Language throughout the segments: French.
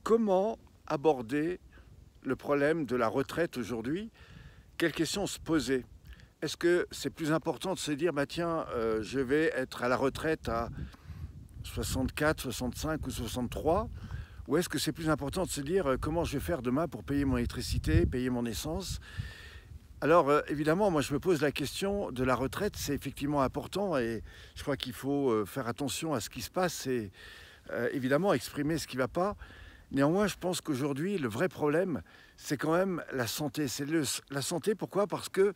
Comment aborder le problème de la retraite aujourd'hui? Quelles questions se poser? Est-ce que c'est plus important de se dire, bah tiens, je vais être à la retraite à 64, 65 ou 63? Ou est-ce que c'est plus important de se dire comment je vais faire demain pour payer mon électricité, payer mon essence? Alors évidemment, moi je me pose la question de la retraite, c'est effectivement important et je crois qu'il faut faire attention à ce qui se passe et évidemment exprimer ce qui ne va pas. Néanmoins, je pense qu'aujourd'hui, le vrai problème, c'est quand même la santé. La santé, pourquoi? Parce que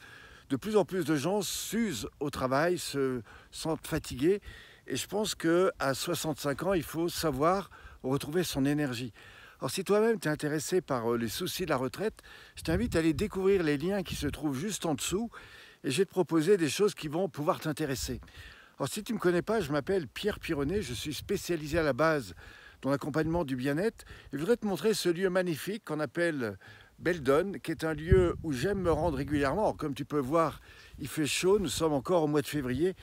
de plus en plus de gens s'usent au travail, se sentent fatigués. Et je pense qu'à 65 ans, il faut savoir retrouver son énergie. Alors si toi-même tu es intéressé par les soucis de la retraite, je t'invite à aller découvrir les liens qui se trouvent juste en dessous et je vais te proposer des choses qui vont pouvoir t'intéresser. Alors si tu ne me connais pas, je m'appelle Pierre Pironnet, je suis spécialisé à la base dans l'accompagnement du bien-être. Et je voudrais te montrer ce lieu magnifique qu'on appelle Beldon, qui est un lieu où j'aime me rendre régulièrement. Alors, comme tu peux voir, il fait chaud, nous sommes encore au mois de février.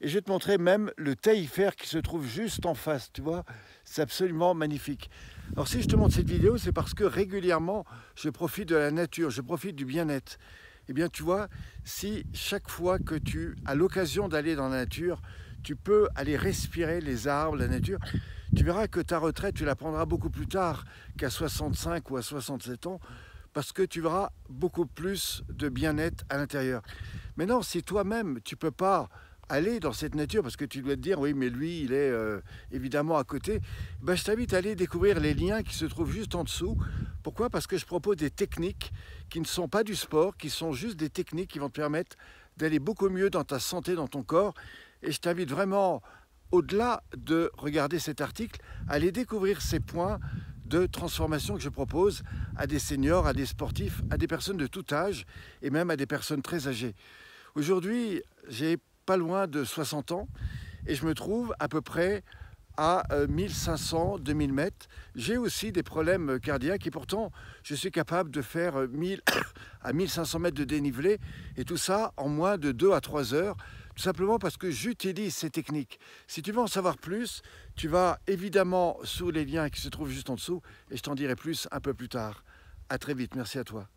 Et je vais te montrer même le Taillefer qui se trouve juste en face, tu vois. C'est absolument magnifique. Alors si je te montre cette vidéo, c'est parce que régulièrement, je profite de la nature, je profite du bien-être. Eh bien, tu vois, si chaque fois que tu as l'occasion d'aller dans la nature, tu peux aller respirer les arbres, la nature, tu verras que ta retraite, tu la prendras beaucoup plus tard qu'à 65 ou à 67 ans, parce que tu verras beaucoup plus de bien-être à l'intérieur. Maintenant, si toi-même, tu ne peux pas aller dans cette nature, parce que tu dois te dire, oui, mais lui, il est évidemment à côté, ben, je t'invite à aller découvrir les liens qui se trouvent juste en dessous. Pourquoi? Parce que je propose des techniques qui ne sont pas du sport, qui sont juste des techniques qui vont te permettre d'aller beaucoup mieux dans ta santé, dans ton corps. Et je t'invite vraiment, au-delà de regarder cet article, à aller découvrir ces points de transformation que je propose à des seniors, à des sportifs, à des personnes de tout âge et même à des personnes très âgées. Aujourd'hui, j'ai pas loin de 60 ans et je me trouve à peu près à 1500-2000 mètres. J'ai aussi des problèmes cardiaques et pourtant je suis capable de faire 1000 à 1500 mètres de dénivelé et tout ça en moins de 2 à 3 heures, tout simplement parce que j'utilise ces techniques. Si tu veux en savoir plus, tu vas évidemment sous les liens qui se trouvent juste en dessous et je t'en dirai plus un peu plus tard. À très vite, merci à toi.